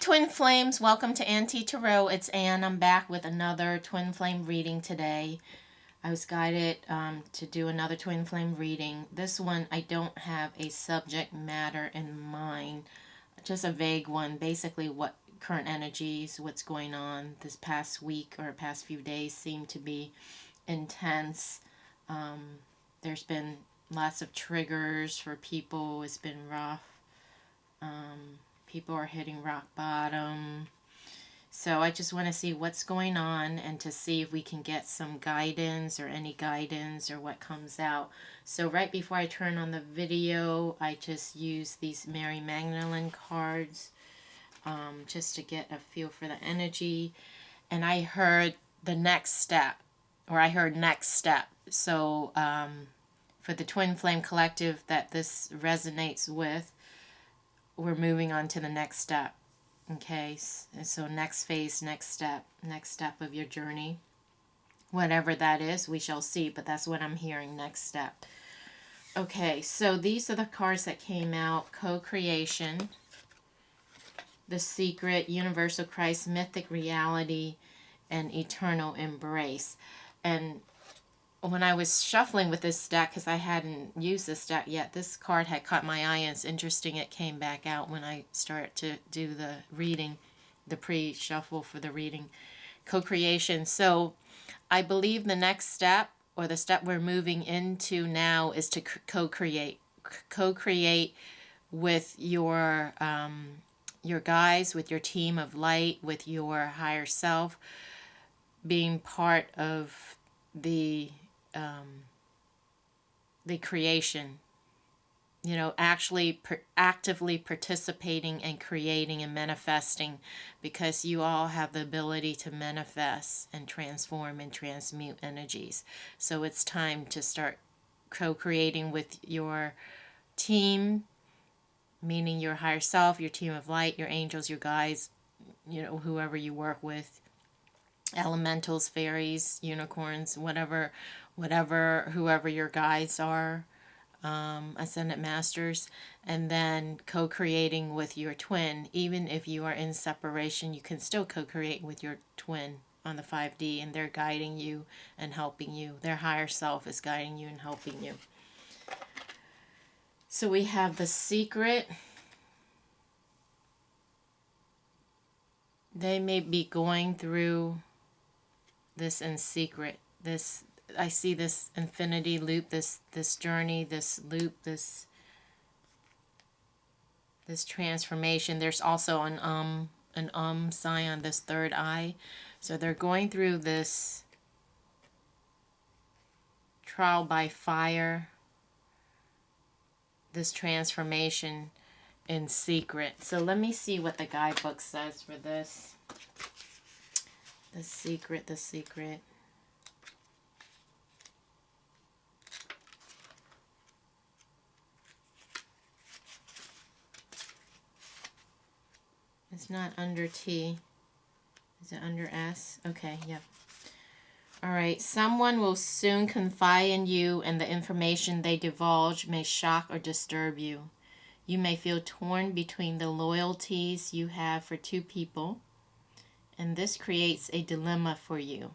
Twin Flames, welcome to Auntie Tarot. It's Anne. I'm back with another Twin Flame reading today. I was guided to do another Twin Flame reading. This one, I don't have a subject matter in mind, just a vague one. Basically, what current energies, what's going on this past week or past few days seem to be intense. There's been lots of triggers for people. It's been rough. People are hitting rock bottom. So I just want to see what's going on and to see if we can get some guidance or any guidance or what comes out. So right before I turn on the video, I just use these Mary Magdalene cards just to get a feel for the energy. And I heard the next step, or I heard next step. So for the Twin Flame Collective that this resonates with, we're moving on to the next step. Okay, so next phase, next step of your journey. Whatever that is, we shall see, but that's what I'm hearing, next step. Okay, so these are the cards that came out. Co-creation, the secret, universal Christ, mythic reality, and eternal embrace. And when I was shuffling with this deck, because I hadn't used this deck yet, this card had caught my eye, and it's interesting it came back out when I started to do the reading, the pre-shuffle for the reading. Co-creation. So I believe the next step, or the step we're moving into now, is to co-create. Co-create with your guides, with your team of light, with your higher self, being part of the creation, you know, actually actively participating and creating and manifesting, because you all have the ability to manifest and transform and transmute energies. So it's time to start co-creating with your team, meaning your higher self, your team of light, your angels, your guides, you know, whoever you work with, elementals, fairies, unicorns, whatever, whoever your guides are, ascendant masters, and then co-creating with your twin. Even if you are in separation, you can still co-create with your twin on the 5D, and they're guiding you and helping you. Their higher self is guiding you and helping you. So we have the secret. They may be going through this in secret. I see this infinity loop, this journey, this loop, this transformation. There's also an sign on this third eye. So they're going through this trial by fire, this transformation in secret. So let me see what the guidebook says for this. The secret, the secret. It's not under T. Is it under S? Okay, yep. Alright, someone will soon confide in you, and the information they divulge may shock or disturb you. You may feel torn between the loyalties you have for two people, and this creates a dilemma for you.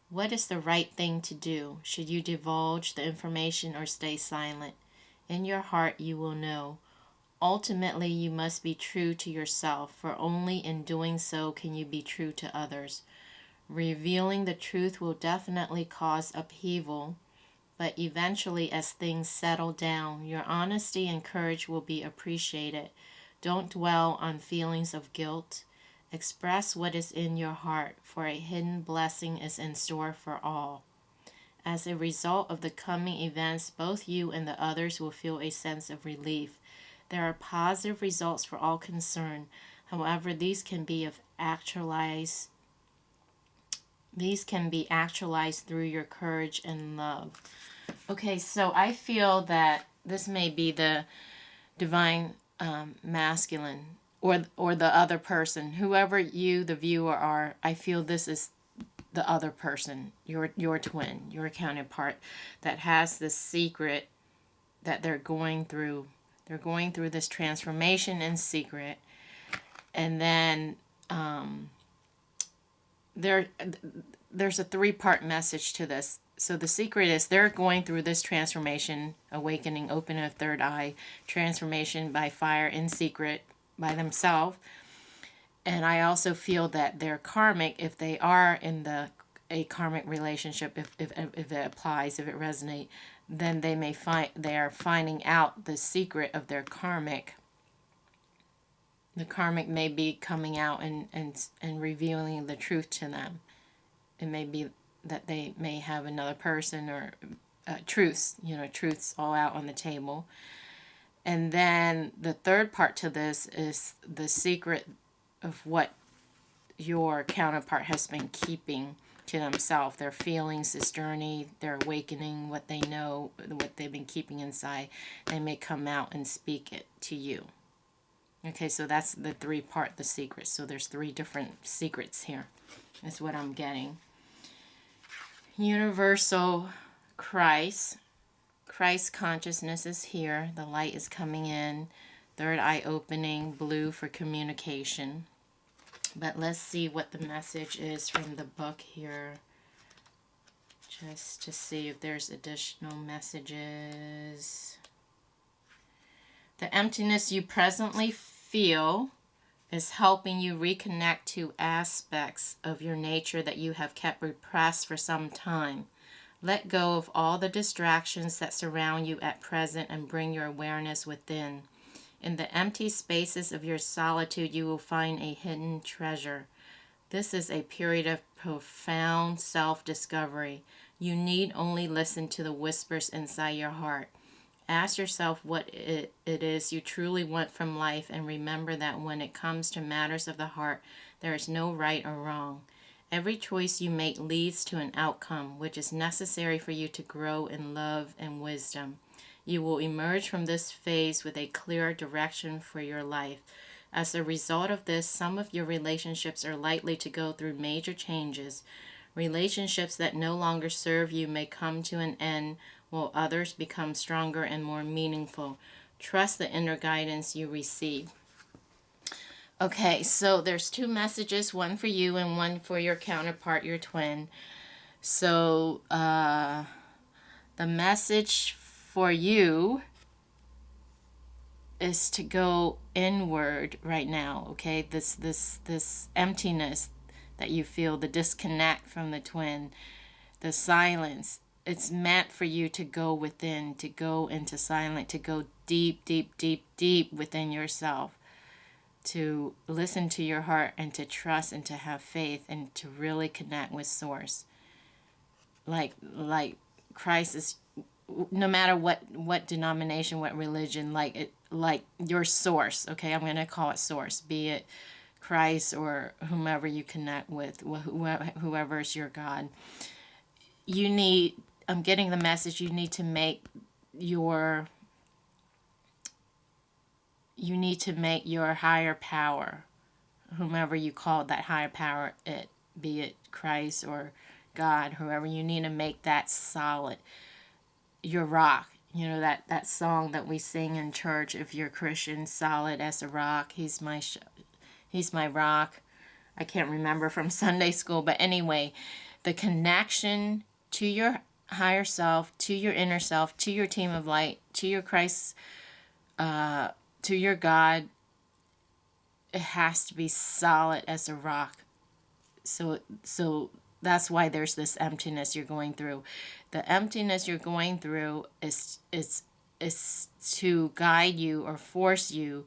What is the right thing to do? Should you divulge the information or stay silent? In your heart you will know. Ultimately, you must be true to yourself, for only in doing so can you be true to others. Revealing the truth will definitely cause upheaval, but eventually, as things settle down, your honesty and courage will be appreciated. Don't dwell on feelings of guilt. Express what is in your heart, for a hidden blessing is in store for all. As a result of the coming events, both you and the others will feel a sense of relief. There are positive results for all concerned. However, these can be actualized through your courage and love. Okay, so I feel that this may be the divine masculine, or the other person, whoever you, the viewer, are. I feel this is the other person, your twin, your counterpart, that has this secret that they're going through. They're going through this transformation in secret, And then there's a three-part message to this. So the secret is they're going through this transformation, awakening, opening a third eye, transformation by fire in secret by themselves. And I also feel that they're karmic if they are in a karmic relationship, if it applies, if it resonates, then they are finding out the secret of their karmic. The karmic may be coming out and revealing the truth to them. It may be that they may have another person or truths, truths all out on the table. And then the third part to this is the secret of what your counterpart has been keeping to themselves, their feelings, this journey, their awakening, what they know, what they've been keeping inside. They may come out and speak it to you. Okay, so that's the three-part, the secret. So there's three different secrets here. That's what I'm getting. Universal Christ. Christ consciousness is here. The light is coming in. Third eye opening, blue for communication. But let's see what the message is from the book here. Just to see if there's additional messages. The emptiness you presently feel is helping you reconnect to aspects of your nature that you have kept repressed for some time. Let go of all the distractions that surround you at present and bring your awareness within. In the empty spaces of your solitude, you will find a hidden treasure. This is a period of profound self-discovery. You need only listen to the whispers inside your heart. Ask yourself what it is you truly want from life, and remember that when it comes to matters of the heart, there is no right or wrong. Every choice you make leads to an outcome which is necessary for you to grow in love and wisdom. You will emerge from this phase with a clear direction for your life. As a result of this, some of your relationships are likely to go through major changes. Relationships that no longer serve you may come to an end, while others become stronger and more meaningful. Trust the inner guidance you receive. Okay, so there's two messages, one for you and one for your counterpart, your twin. So the message for you is to go inward right now, okay? This emptiness that you feel, the disconnect from the twin, the silence. It's meant for you to go within, to go into silence, to go deep, deep, deep, deep within yourself, to listen to your heart and to trust and to have faith and to really connect with Source. Like Christ is, no matter what denomination, what religion, like your source, okay? I'm going to call it Source, be it Christ or whomever you connect with, whoever is your God. I'm getting the message, you need to make your higher power, whomever you call that higher power, be it Christ or God, whoever, you need to make that solid. Your rock, that song that we sing in church, if you're Christian, solid as a rock. He's my rock. I can't remember from Sunday school, but anyway, the connection to your higher self, to your inner self, to your team of light, to your Christ, to your God, it has to be solid as a rock. So that's why there's this emptiness you're going through. The emptiness you're going through is to guide you or force you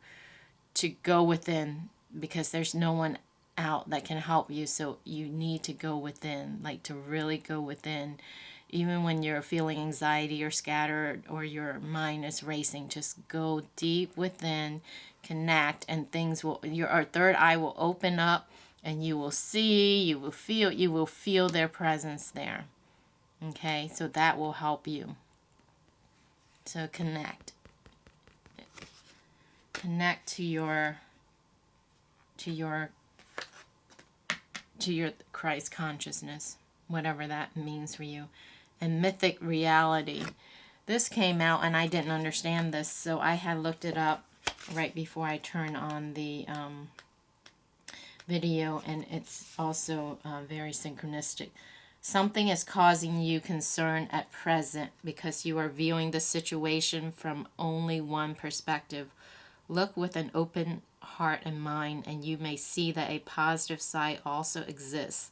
to go within, because there's no one out that can help you. So you need to go within, like to really go within. Even when you're feeling anxiety or scattered or your mind is racing, just go deep within, connect, and our third eye will open up, and you will see, you will feel their presence there. Okay, so that will help you. So connect to your Christ consciousness, whatever that means for you. And mythic reality. This came out and I didn't understand this, so I had looked it up right before I turned on the video, and it's also very synchronistic. Something is causing you concern at present because you are viewing the situation from only one perspective. Look with an open heart and mind, and you may see that a positive side also exists.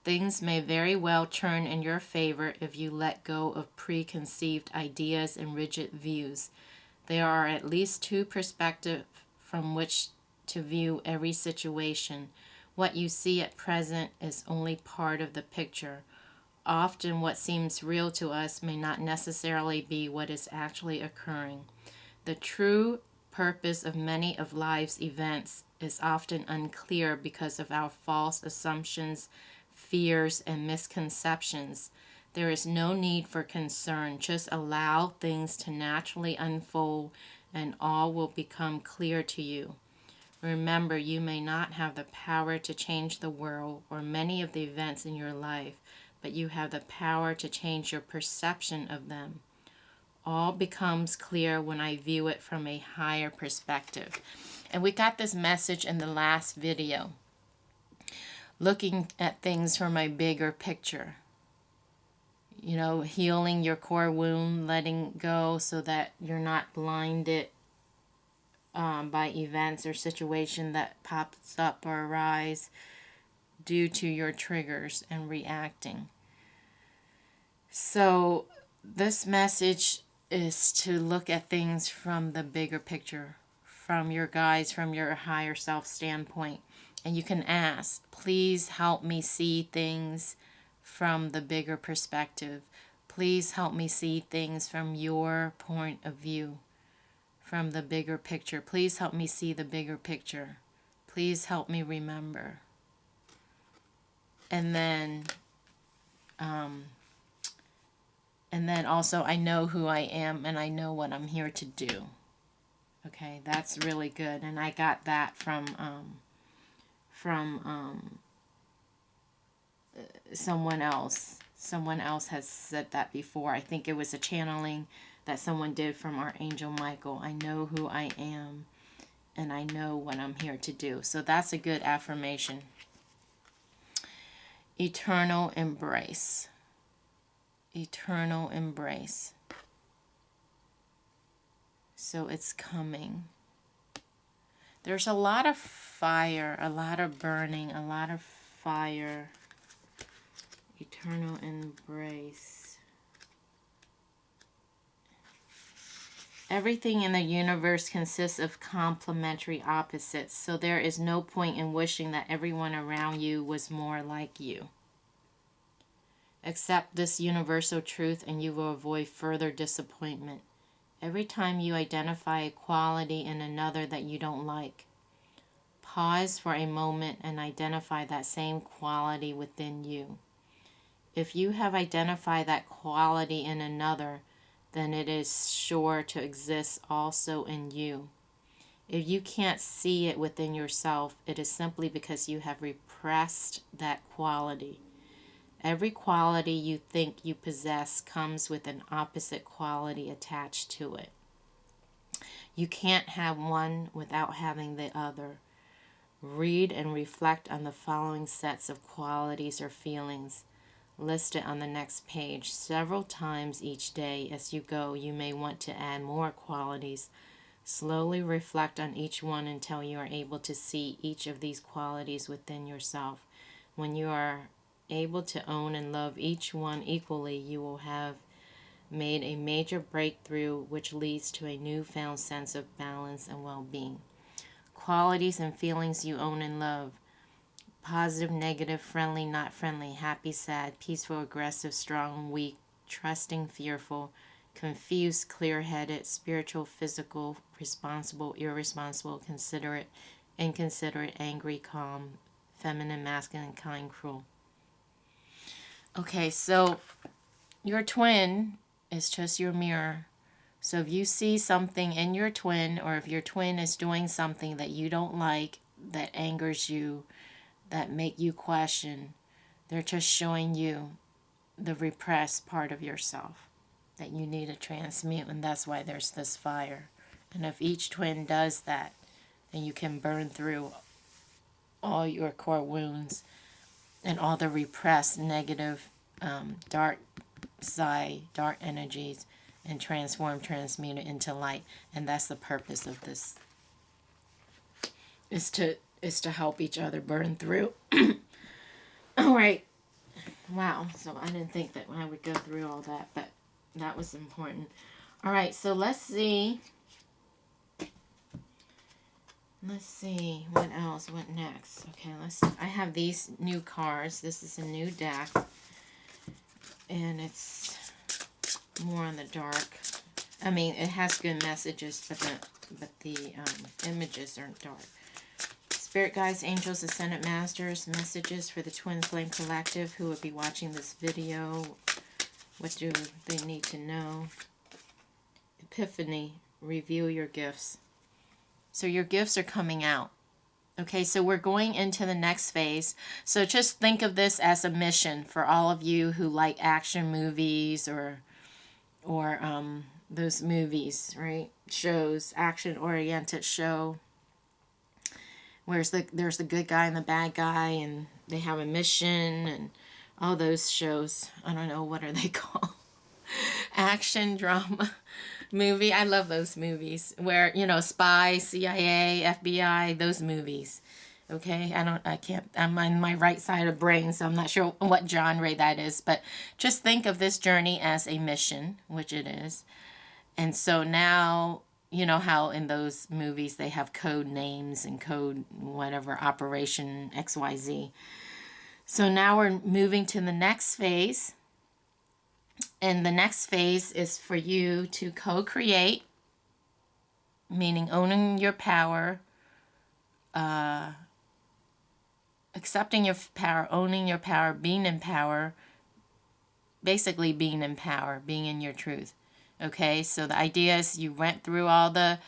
Things may very well turn in your favor if you let go of preconceived ideas and rigid views. There are at least two perspectives from which to view every situation. What you see at present is only part of the picture. Often, what seems real to us may not necessarily be what is actually occurring. The true purpose of many of life's events is often unclear because of our false assumptions, fears, and misconceptions. There is no need for concern. Just allow things to naturally unfold and all will become clear to you. Remember, you may not have the power to change the world or many of the events in your life, but you have the power to change your perception of them. All becomes clear when I view it from a higher perspective. And we got this message in the last video. Looking at things from a bigger picture. You know, healing your core wound, letting go so that you're not blinded by events or situation that pops up or arise due to your triggers and reacting. So this message is to look at things from the bigger picture, from your guides, from your higher self standpoint. And you can ask, please help me see things from the bigger perspective. Please help me see things from your point of view, from the bigger picture. Please help me see the bigger picture. Please help me remember. And then also, I know who I am and I know what I'm here to do. Okay, that's really good. And I got that from someone else. Someone else has said that before. I think it was a channeling that someone did from Archangel Michael. I know who I am and I know what I'm here to do. So that's a good affirmation. Eternal embrace. Eternal embrace. So it's coming. There's a lot of fire, a lot of burning, a lot of fire. Eternal embrace. Everything in the universe consists of complementary opposites, so there is no point in wishing that everyone around you was more like you. Accept this universal truth and you will avoid further disappointment. Every time you identify a quality in another that you don't like, pause for a moment and identify that same quality within you. If you have identified that quality in another, then it is sure to exist also in you. If you can't see it within yourself, it is simply because you have repressed that quality. Every quality you think you possess comes with an opposite quality attached to it. You can't have one without having the other. Read and reflect on the following sets of qualities or feelings listed on the next page. Several times each day as you go, you may want to add more qualities. Slowly reflect on each one until you are able to see each of these qualities within yourself. When you are able to own and love each one equally, you will have made a major breakthrough which leads to a newfound sense of balance and well-being. Qualities and feelings you own and love. Positive, negative, friendly, not friendly, happy, sad, peaceful, aggressive, strong, weak, trusting, fearful, confused, clear-headed, spiritual, physical, responsible, irresponsible, considerate, inconsiderate, angry, calm, feminine, masculine, kind, cruel. Okay, so your twin is just your mirror. So if you see something in your twin, or if your twin is doing something that you don't like, that angers you, that make you question, they're just showing you the repressed part of yourself that you need to transmute, and that's why there's this fire. And if each twin does that, then you can burn through all your core wounds and all the repressed negative dark side, dark energies, and transmute it into light. And that's the purpose of this, is to help each other burn through. All right. Wow. So I didn't think that I would go through all that, but that was important. All right. So let's see. Let's see what else. What next? Okay. I have these new cards. This is a new deck, and it's more on the dark. I mean, it has good messages, but the images aren't dark. Spirit guides, angels, ascended masters, messages for the Twin Flame Collective who will be watching this video. What do they need to know? Epiphany, reveal your gifts. So your gifts are coming out. Okay, so we're going into the next phase. So just think of this as a mission for all of you who like action movies or those movies, right? Shows, action-oriented show. There's the good guy and the bad guy, and they have a mission, and all those shows. I don't know, what are they called? Action drama movie. I love those movies where, spy, CIA, FBI, those movies. Okay, I'm on my right side of brain, so I'm not sure what genre that is, but just think of this journey as a mission, which it is. And so now, you know how in those movies they have code names and code whatever, Operation XYZ. So now we're moving to the next phase. And the next phase is for you to co-create, meaning owning your power, accepting your power, owning your power, being in power, basically being in power, being in your truth. Okay, so the idea is you went through all the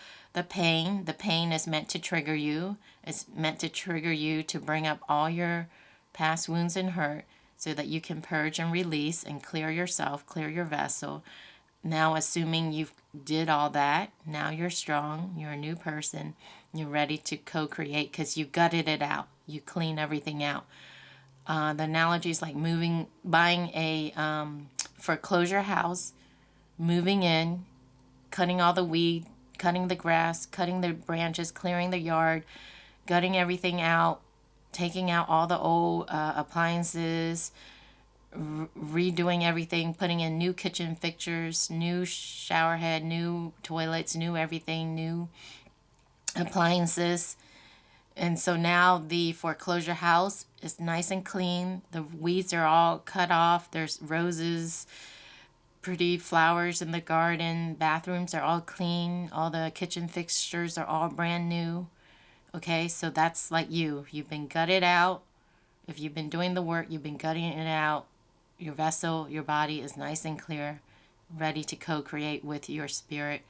pain. The pain is meant to trigger you. It's meant to trigger you to bring up all your past wounds and hurt so that you can purge and release and clear yourself, clear your vessel. Now, assuming you did all that, now you're strong, you're a new person, you're ready to co-create because you gutted it out. You clean everything out. The analogy is like buying a foreclosure house, moving in, cutting all the weed, cutting the grass, cutting the branches, clearing the yard, gutting everything out, taking out all the old appliances, redoing everything, putting in new kitchen fixtures, new shower head, new toilets, new everything, new appliances. And so now the foreclosure house is nice and clean. The weeds are all cut off. There's roses, pretty flowers in the garden. Bathrooms are all clean. All the kitchen fixtures are all brand new. Okay, so that's like you. You've been gutted out. If you've been doing the work, you've been gutting it out. Your vessel, your body is nice and clear, ready to co-create with your spirit.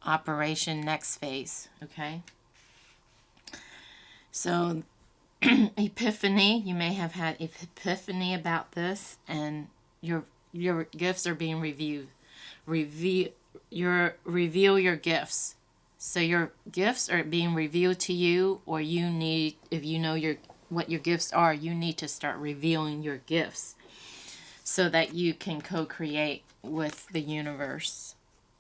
Operation next phase. Okay. So, epiphany. You may have had epiphany about this, and your gifts are being reviewed. Reveal your gifts. So your gifts are being revealed to you, or you need, if you know what your gifts are, you need to start revealing your gifts so that you can co-create with the universe,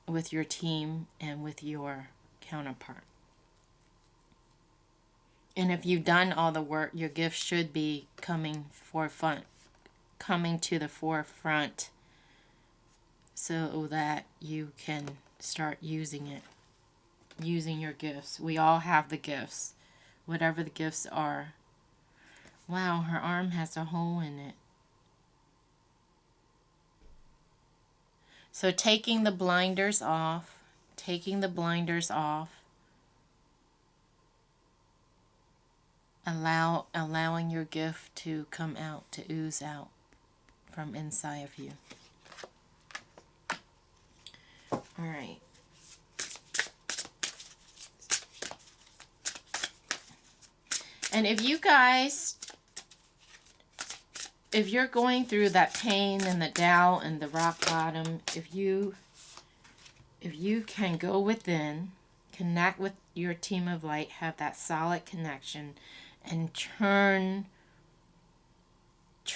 with your team, and with your counterpart. And if you've done all the work, your gifts should be coming to the forefront so that you can start using your gifts. We all have the gifts, whatever the gifts are. Wow, her arm has a hole in it. So taking the blinders off, allowing your gift to come out, to ooze out from inside of you. All right. And if you're going through that pain and the doubt and the rock bottom, if you can go within, connect with your team of light, have that solid connection, and turn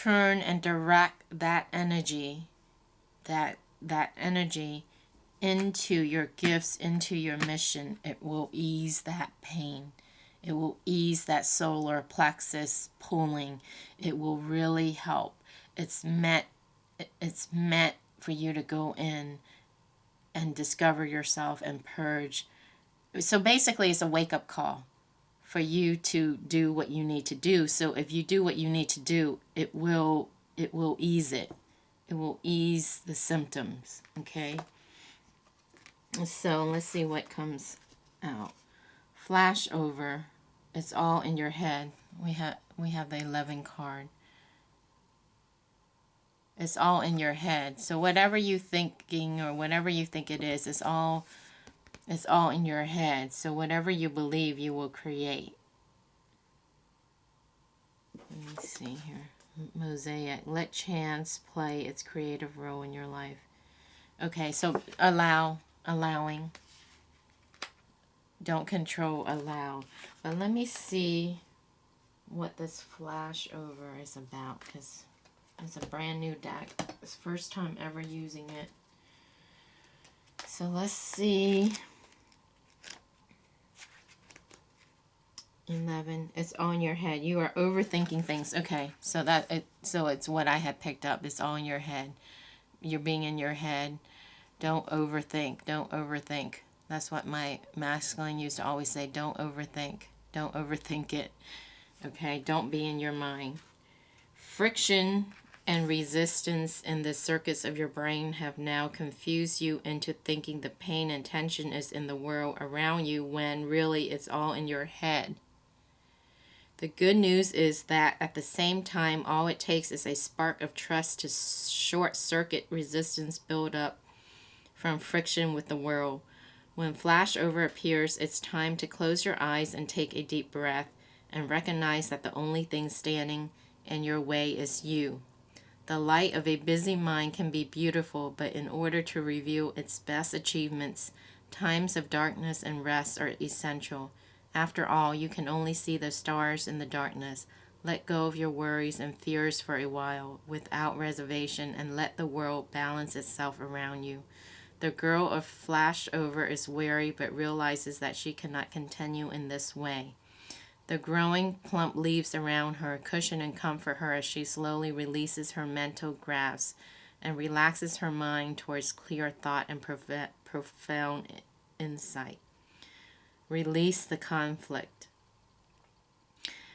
and direct that energy, that energy into your gifts, into your mission. It will ease that pain. It will ease that solar plexus pulling. It will really help. It's meant for you to go in and discover yourself and purge. So basically it's a wake-up call for you to do what you need to do. So if you do what you need to do, it will ease it. It will ease the symptoms, okay? So let's see what comes out. Flash over. It's all in your head. We have the 11 card. It's all in your head. So whatever you're thinking or whatever you think it is, it's all in your head. So whatever you believe, you will create. Let me see here. Mosaic. Let chance play its creative role in your life. Okay, so allowing. Don't control, allow. But let me see what this flash over is about, because it's a brand new deck. It's first time ever using it. So let's see. 11. It's all in your head. You are overthinking things. Okay, so it's what I had picked up. It's all in your head. You're being in your head. Don't overthink. Don't overthink. That's what my masculine used to always say. Don't overthink. Don't overthink it. Okay, don't be in your mind. Friction and resistance in the circuits of your brain have now confused you into thinking the pain and tension is in the world around you when really it's all in your head. The good news is that at the same time, all it takes is a spark of trust to short circuit resistance build up from friction with the world. When flashover appears, it's time to close your eyes and take a deep breath and recognize that the only thing standing in your way is you. The light of a busy mind can be beautiful, but in order to reveal its best achievements, times of darkness and rest are essential. After all, you can only see the stars in the darkness. Let go of your worries and fears for a while, without reservation, and let the world balance itself around you. The girl of flashover is weary, but realizes that she cannot continue in this way. The growing plump leaves around her cushion and comfort her as she slowly releases her mental grasp and relaxes her mind towards clear thought and profound insight. Release the conflict.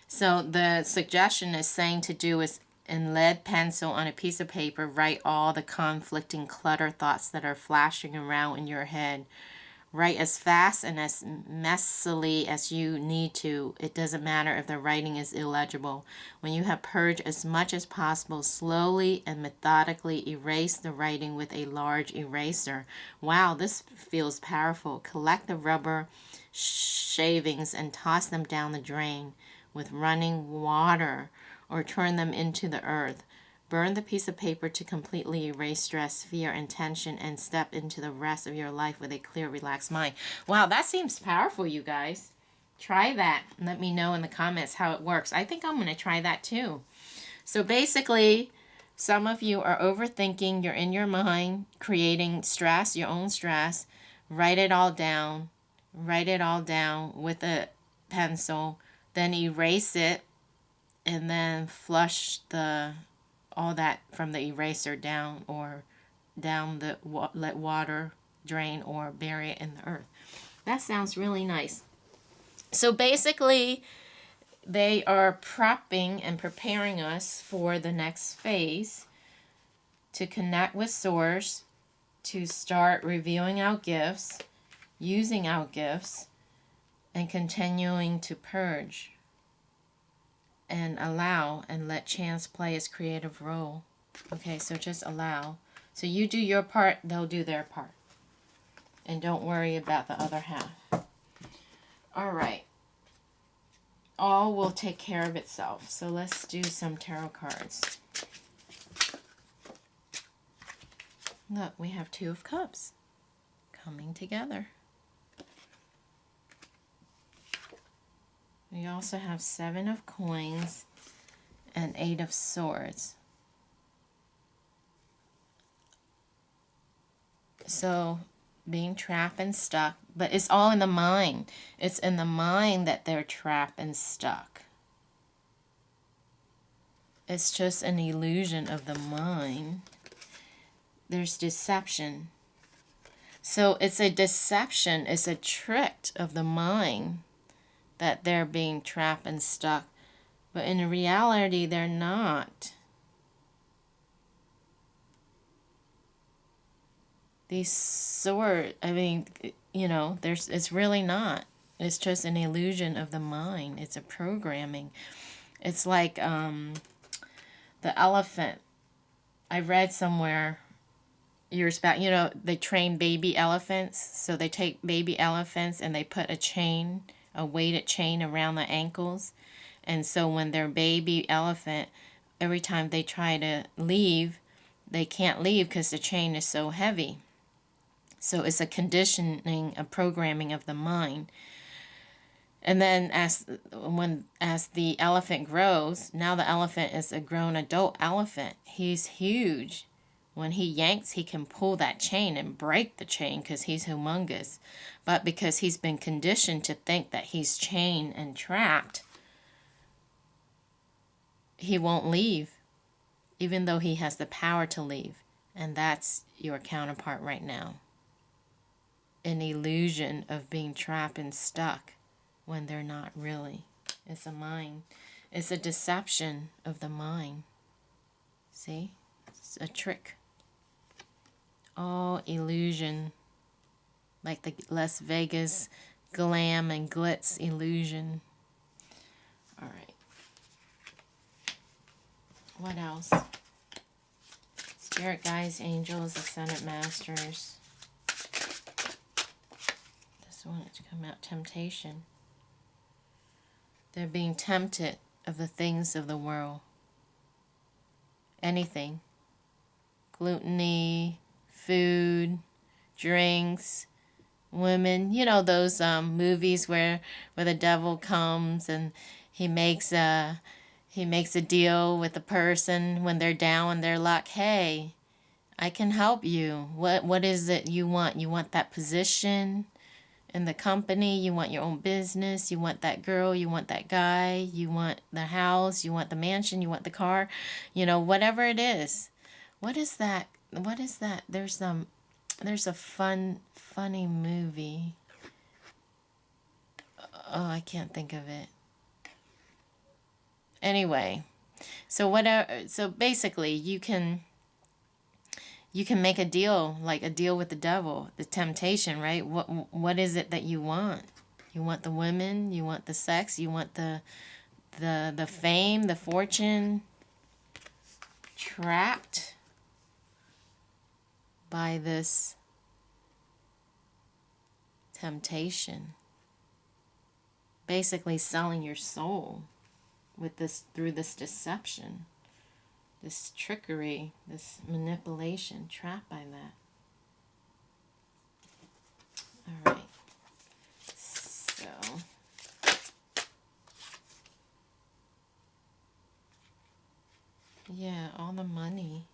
So the suggestion is saying to do is in lead pencil on a piece of paper, write all the conflicting clutter thoughts that are flashing around in your head. Write as fast and as messily as you need to. It doesn't matter if the writing is illegible. When you have purged as much as possible, slowly and methodically erase the writing with a large eraser. Wow, this feels powerful. Collect the rubber shavings and toss them down the drain with running water or turn them into the earth. Burn the piece of paper to completely erase stress, fear, and tension and step into the rest of your life with a clear, relaxed mind. Wow, that seems powerful, you guys. Try that. Let me know in the comments how it works. I think I'm going to try that too. So basically, some of you are overthinking. You're in your mind, creating stress, your own stress. Write it all down. Write it all down with a pencil. Then erase it. And then flush all that from the eraser down or down let water drain or bury it in the earth. That sounds really nice. So basically, they are prepping and preparing us for the next phase to connect with Source, to start reviewing our gifts, using our gifts, and continuing to purge and allow and let chance play its creative role. Okay, so just allow. So you do your part, they'll do their part. And don't worry about the other half. All right. All will take care of itself. So let's do some tarot cards. Look, we have Two of Cups coming together. We also have 7 of coins and 8 of swords. So being trapped and stuck, but it's all in the mind. It's in the mind that they're trapped and stuck. It's just an illusion of the mind. There's deception. So it's a deception, it's a trick of the mind that they're being trapped and stuck. But in reality, they're not. These swords, I mean, you know, it's really not. It's just an illusion of the mind. It's a programming. It's like the elephant. I read somewhere years back, you know, they train baby elephants. So they take baby elephants and they put a chain, a weighted chain around the ankles. And so when their baby elephant, every time they try to leave, they can't leave because the chain is so heavy. So it's a conditioning, a programming of the mind. And then as the elephant grows, now the elephant is a grown adult elephant. He's huge. When he yanks, he can pull that chain and break the chain because he's humongous. But because he's been conditioned to think that he's chained and trapped, he won't leave, even though he has the power to leave. And that's your counterpart right now. An illusion of being trapped and stuck when they're not really. It's a mind. It's a deception of the mind. See? It's a trick. All illusion. Like the Las Vegas glam and glitz illusion. All right. What else? Spirit guides, angels, ascended masters. This one has come out, temptation. They're being tempted of the things of the world. Anything. Gluttony, food, drinks, women. You know those movies where the devil comes and he makes a deal with a person when they're down and they're like, hey, I can help you. What is it you want? You want that position in the company? You want your own business? You want that girl? You want that guy? You want the house? You want the mansion? You want the car? You know, whatever it is. What is that? What is that? There's a funny movie. Oh, I can't think of it. Anyway, so basically you can make a deal, like a deal with the devil, the temptation, right? What is it that you want? You want the women, you want the sex, you want the fame, the fortune. Trapped by this temptation. Basically selling your soul with this, through this deception, this trickery, this manipulation, trapped by that. All right. So yeah, all the money,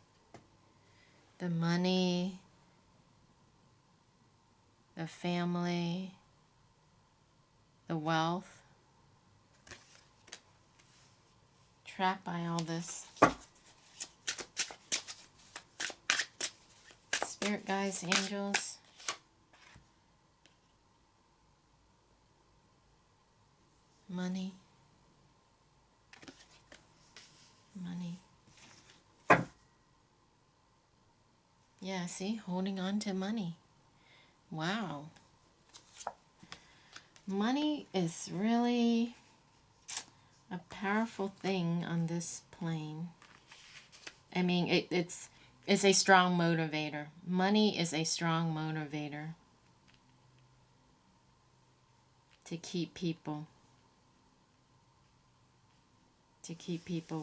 the family, the wealth, trapped by all this. Spirit guides, angels. Money. Yeah, see, holding on to money. Wow. Money is really a powerful thing on this plane. I mean, it's a strong motivator. Money is a strong motivator to keep people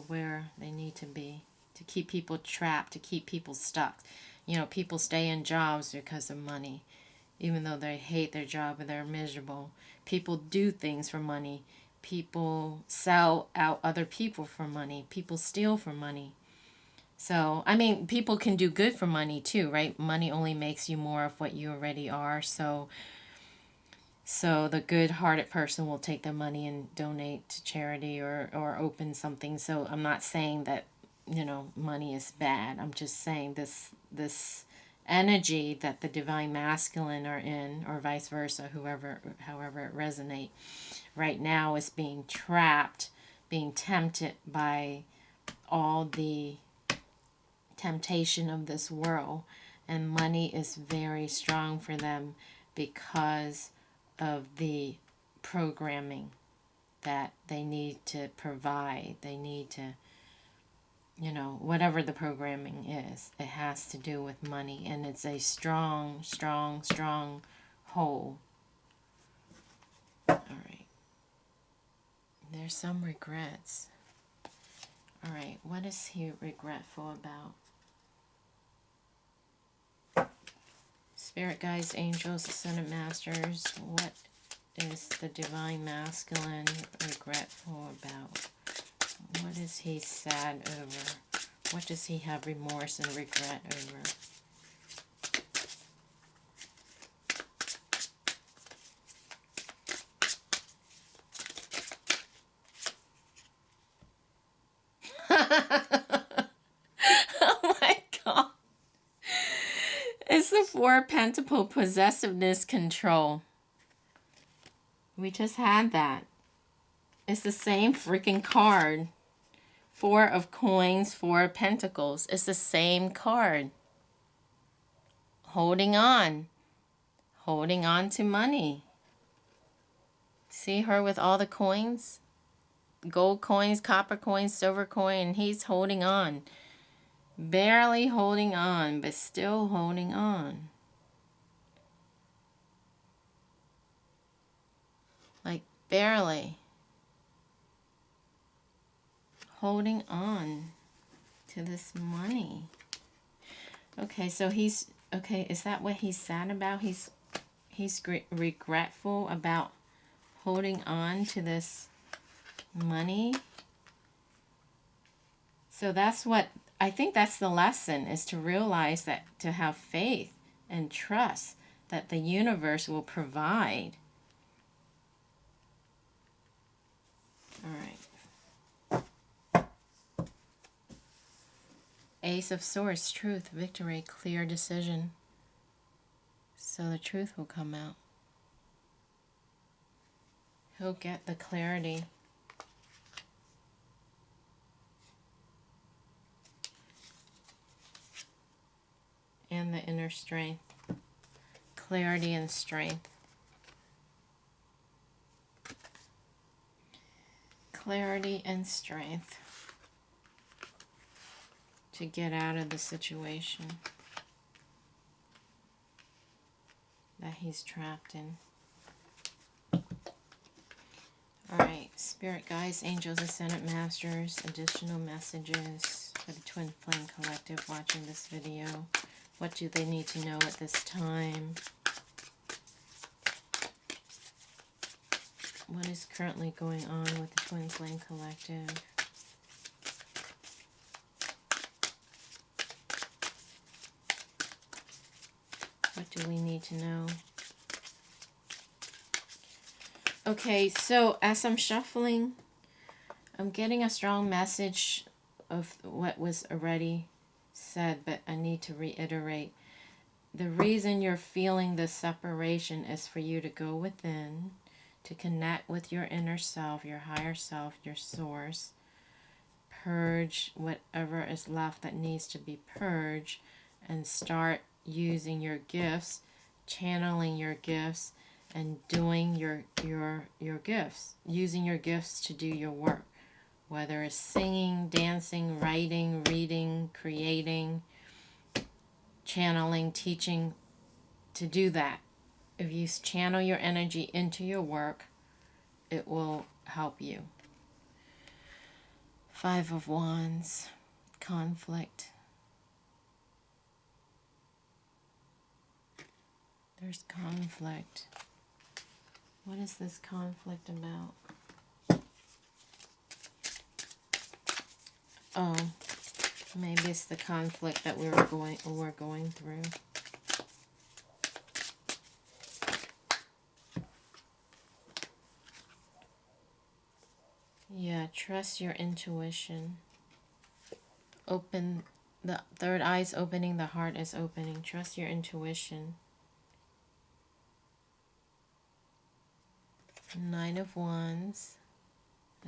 where they need to be, to keep people trapped, to keep people stuck. You know, people stay in jobs because of money, even though they hate their job and they're miserable. People do things for money. People sell out other people for money. People steal for money. So, I mean, people can do good for money too, right? Money only makes you more of what you already are. So the good-hearted person will take their money and donate to charity or open something. So I'm not saying that, money is bad. I'm just saying this energy that the divine masculine are in, or vice versa, however it resonates right now, is being trapped, being tempted by all the temptation of this world, and money is very strong for them because of the programming that they need to provide. They need to, whatever the programming is, it has to do with money, and it's a strong, strong, strong hold. All right. There's some regrets. All right, what is he regretful about? Spirit guides, angels, ascended masters, what is the divine masculine regretful about? What is he sad over? What does he have remorse and regret over? Oh my God. It's the Four of Pentacles, possessiveness, control. We just had that. It's the same freaking card. Four of Coins, Four of Pentacles. It's the same card. Holding on. Holding on to money. See her with all the coins? Gold coins, copper coins, silver coin. And he's holding on. Barely holding on, but still holding on. Like barely. Holding on to this money. Okay, so he's... Okay, is that what he's sad about? He's regretful about holding on to this money. So that's what... I think that's the lesson, is to realize that, to have faith and trust that the universe will provide. All right. Ace of Swords, truth, victory, clear decision. So the truth will come out. He'll get the clarity. And the inner strength. Clarity and strength. Clarity and strength to get out of the situation that he's trapped in. Alright, Spirit guides, angels, ascended masters, additional messages for the Twin Flame Collective watching this video. What do they need to know at this time? What is currently going on with the Twin Flame Collective? What do we need to know? Okay, so as I'm shuffling, I'm getting a strong message of what was already said, but I need to reiterate. The reason you're feeling this separation is for you to go within, to connect with your inner self, your higher self, your source, purge whatever is left that needs to be purged, and start using your gifts, channeling your gifts, and doing your gifts, using your gifts to do your work, whether it's singing, dancing, writing, reading, creating, channeling, teaching, to do that. If you channel your energy into your work, it will help you. Five of Wands, conflict. There's conflict. What is this conflict about? Oh, maybe it's the conflict that we're going through. Yeah, trust your intuition. Open, the third eye is opening, the heart is opening. Trust your intuition. Nine of Wands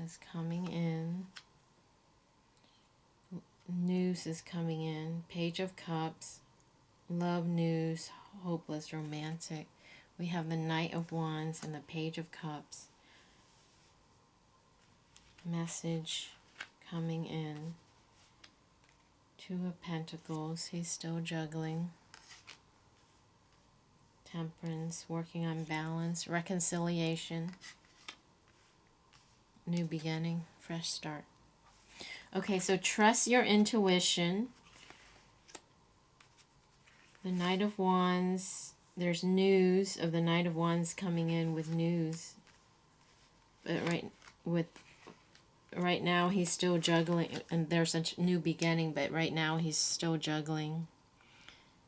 is coming in. News is coming in. Page of Cups. Love news. Hopeless, romantic. We have the Knight of Wands and the Page of Cups. Message coming in. Two of Pentacles. He's still juggling. Temperance. Working on balance. Reconciliation. New beginning. Fresh start. Okay, so trust your intuition. The Knight of Wands. There's news of the Knight of Wands coming in with news. But right now he's still juggling, and there's a new beginning, but right now he's still juggling,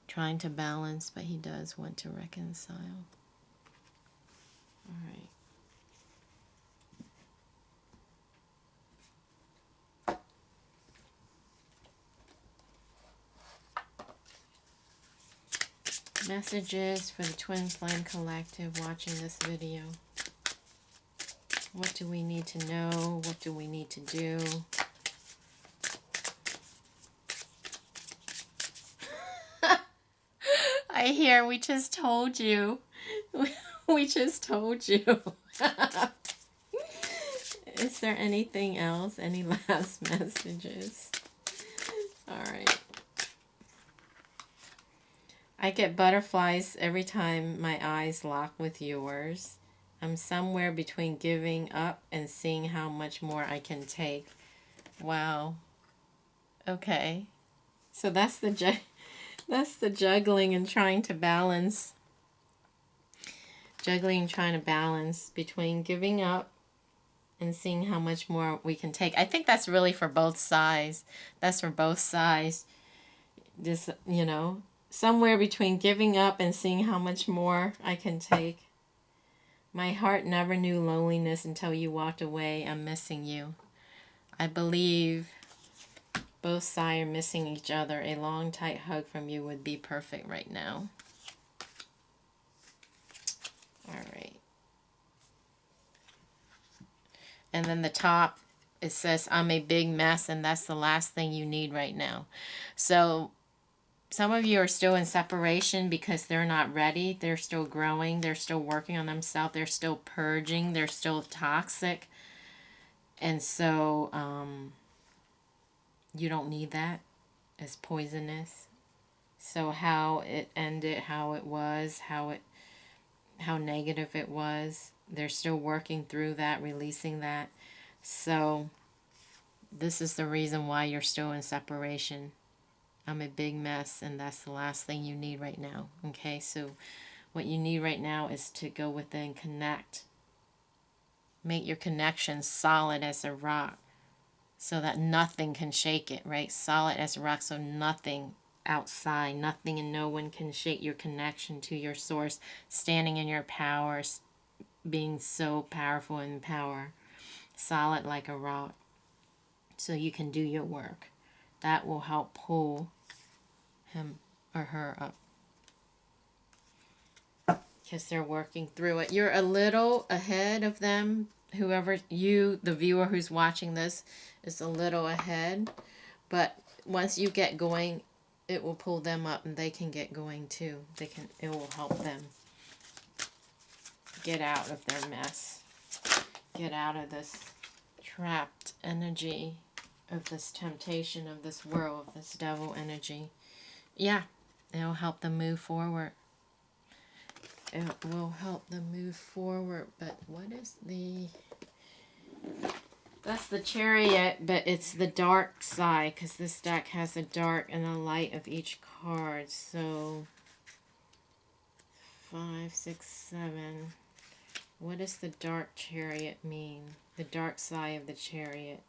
trying to balance, but he does want to reconcile. All right. Messages for the Twin Flame Collective watching this video. What do we need to know? What do we need to do? I hear we just told you. We just told you. Is there anything else? Any last messages? All right. I get butterflies every time my eyes lock with yours. I'm somewhere between giving up and seeing how much more I can take. Wow. Okay. So that's the juggling and trying to balance. Juggling and trying to balance between giving up and seeing how much more we can take. I think that's really for both sides. That's for both sides. Just, somewhere between giving up and seeing how much more I can take. My heart never knew loneliness until you walked away. I'm missing you. I believe both sides are missing each other. A long, tight hug from you would be perfect right now. All right. And then the top, it says, I'm a big mess, and that's the last thing you need right now. So some of you are still in separation because they're not ready. They're still growing. They're still working on themselves. They're still purging. They're still toxic. And so you don't need that. It's poisonous. So how it ended, how it was, how negative it was, they're still working through that, releasing that. So this is the reason why you're still in separation. I'm a big mess, and that's the last thing you need right now. Okay, so what you need right now is to go within, connect. Make your connection solid as a rock so that nothing can shake it, right? Solid as a rock, so nothing outside, nothing and no one can shake your connection to your source, standing in your power, being so powerful in power, solid like a rock, so you can do your work. That will help pull him or her up, because they're working through it. You're a little ahead of them. Whoever you, the viewer who's watching this, is a little ahead, but once you get going, it will pull them up, and they can get going too. It will help them get out of their mess, get out of this trapped energy, of this temptation, of this world, of this devil energy. Yeah, it'll help them move forward. It will help them move forward. But what is that's the Chariot, but it's the dark side, because this deck has a dark and a light of each card. So 5, 6, 7. What does the dark Chariot mean? The dark side of the Chariot.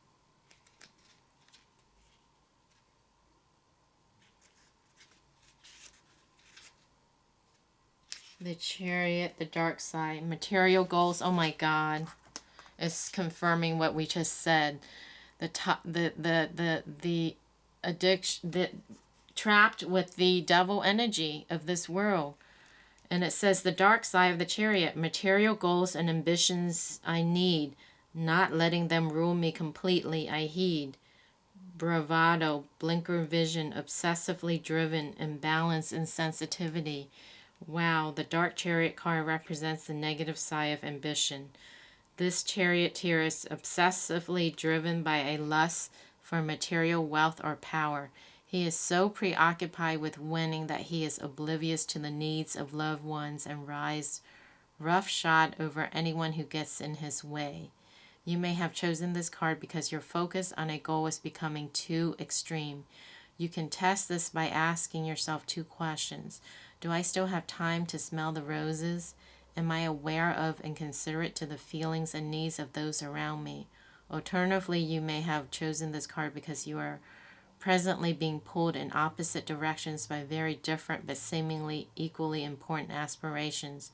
The Chariot, the dark side, material goals. Oh my God, it's confirming what we just said. The addiction, the trapped with the devil energy of this world. And it says the dark side of the Chariot, material goals and ambitions I need, not letting them rule me completely I heed. Bravado, blinker vision, obsessively driven, imbalance and sensitivity. Wow, the dark Chariot card represents the negative side of ambition. This charioteer is obsessively driven by a lust for material wealth or power. He is so preoccupied with winning that he is oblivious to the needs of loved ones and rides roughshod over anyone who gets in his way. You may have chosen this card because your focus on a goal is becoming too extreme. You can test this by asking yourself 2 questions. Do I still have time to smell the roses? Am I aware of and considerate to the feelings and needs of those around me? Alternatively, you may have chosen this card because you are presently being pulled in opposite directions by very different but seemingly equally important aspirations.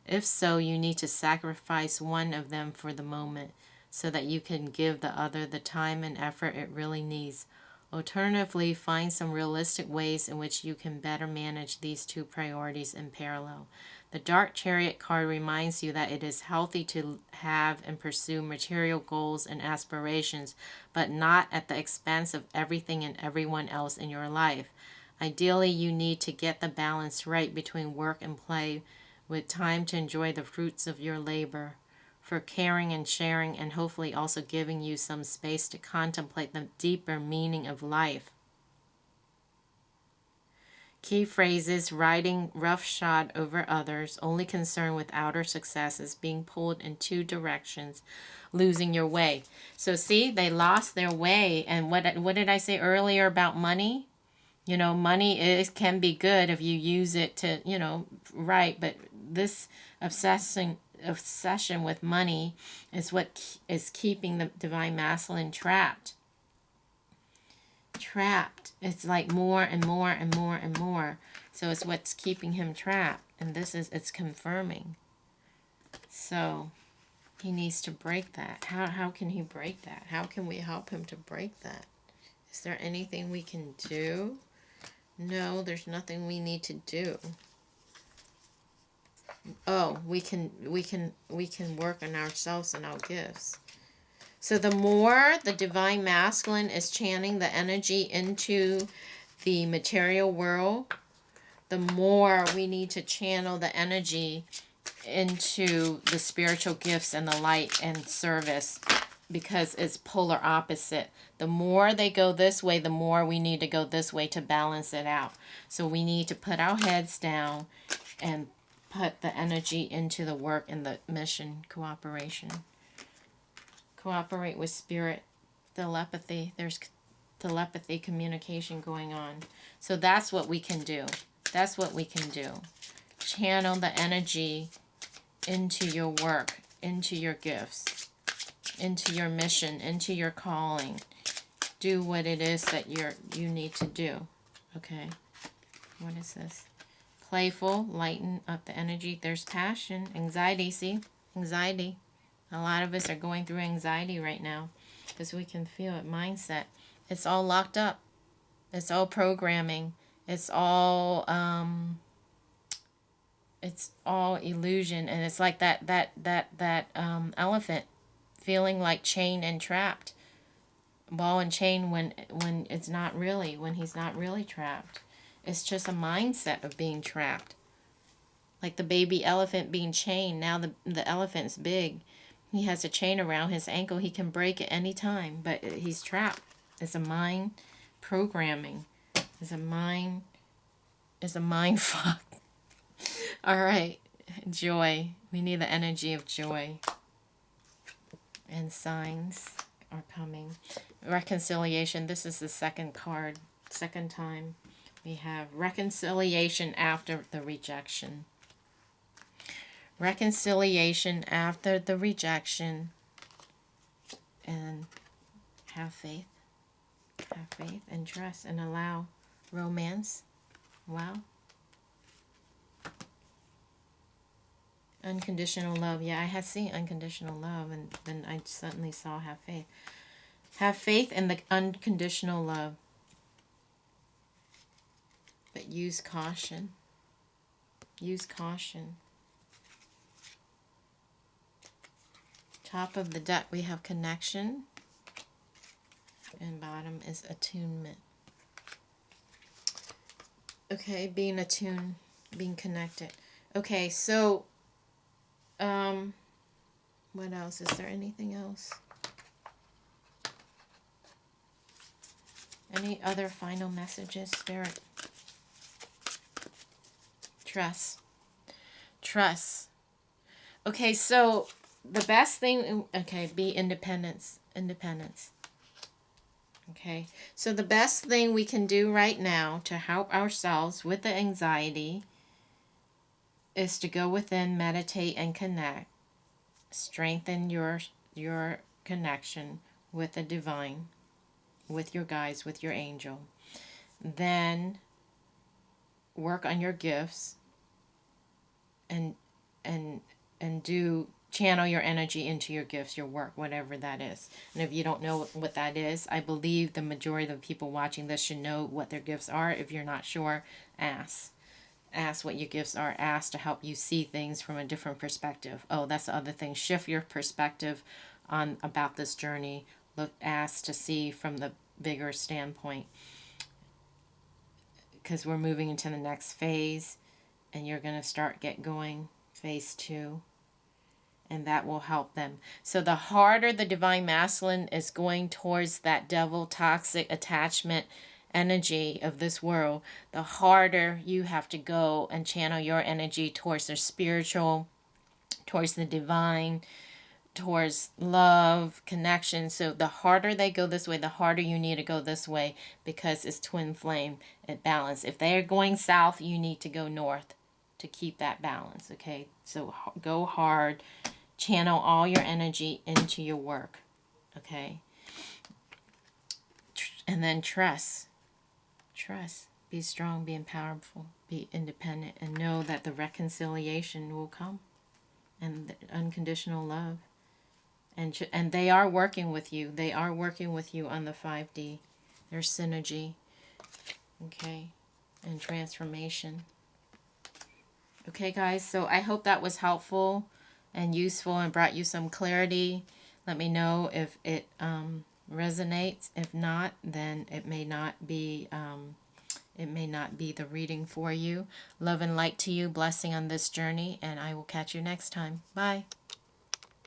If so, you need to sacrifice one of them for the moment so that you can give the other the time and effort it really needs. Alternatively, find some realistic ways in which you can better manage these 2 priorities in parallel. The Dark Chariot card reminds you that it is healthy to have and pursue material goals and aspirations, but not at the expense of everything and everyone else in your life. Ideally, you need to get the balance right between work and play, with time to enjoy the fruits of your labor, for caring and sharing, and hopefully also giving you some space to contemplate the deeper meaning of life. Key phrases: riding roughshod over others, only concerned with outer successes, being pulled in 2 directions, losing your way. So see, they lost their way. And what did I say earlier about money? You know, money can be good if you use it to, right, but this obsession with money is what is keeping the divine masculine trapped. It's like more and more and more and more. So it's what's keeping him trapped. And it's confirming. So he needs to break that. How can he break that? How can we help him to break that? Is there anything we can do? No, there's nothing we need to do. Oh, we can work on ourselves and our gifts. So the more the divine masculine is channeling the energy into the material world, the more we need to channel the energy into the spiritual gifts and the light and service, because it's polar opposite. The more they go this way, the more we need to go this way to balance it out. So we need to put our heads down and put the energy into the work and the mission. Cooperation. Cooperate with spirit. Telepathy. There's telepathy, communication going on. So that's what we can do. That's what we can do. Channel the energy into your work, into your gifts, into your mission, into your calling. Do what it is that you need to do. Okay. What is this? Playful, lighten up the energy. There's passion, anxiety. See? Anxiety. A lot of us are going through anxiety right now because we can feel it. Mindset. It's all locked up. It's all programming. It's all illusion, and it's like that elephant feeling like chained and trapped, ball and chain, when it's not really, when he's not really trapped. It's just a mindset of being trapped. Like the baby elephant being chained. Now the elephant's big. He has a chain around his ankle. He can break at any time, but he's trapped. It's a mind programming. It's a mind fuck. All right. Joy. We need the energy of joy. And signs are coming. Reconciliation. This is the second card. Second time. We have reconciliation after the rejection. Reconciliation after the rejection. And have faith. Have faith and trust and allow romance. Wow. Unconditional love. Yeah, I had seen unconditional love, and then I suddenly saw have faith. Have faith in the unconditional love. But use caution. Use caution. Top of the deck we have connection. And bottom is attunement. Okay, being attuned, being connected. Okay, so what else? Is there anything else? Any other final messages, Spirit? Trust. Trust. Okay, so the best thing, okay, be independence. Independence. Okay, so the best thing we can do right now to help ourselves with the anxiety is to go within, meditate, and connect. Strengthen your connection with the divine, with your guides, with your angel. Then work on your gifts and do channel your energy into your gifts, your work, whatever that is. And if you don't know what that is, I believe the majority of the people watching this should know what their gifts are. If you're not sure, ask. Ask what your gifts are. Ask to help you see things from a different perspective. Oh, that's the other thing. Shift your perspective on about this journey. Ask to see from the bigger standpoint, because we're moving into the next phase, and you're going to start get going phase 2, and that will help them. So the harder the divine masculine is going towards that devil toxic attachment energy of this world, the harder you have to go and channel your energy towards the spiritual, towards the divine, towards love, connection. So the harder they go this way, the harder you need to go this way, because it's twin flame at balance. If they're going south, you need to go north to keep that balance. Okay, so go hard, channel all your energy into your work. Okay, and then trust. Be strong, be powerful, be independent, and know that the reconciliation will come, and the unconditional love. And they are working with you. They are working with you on the 5D. There's synergy, okay, and transformation. Okay, guys, so I hope that was helpful and useful and brought you some clarity. Let me know if it resonates. If not, then it may not be the reading for you. Love and light to you. Blessing on this journey, and I will catch you next time. Bye.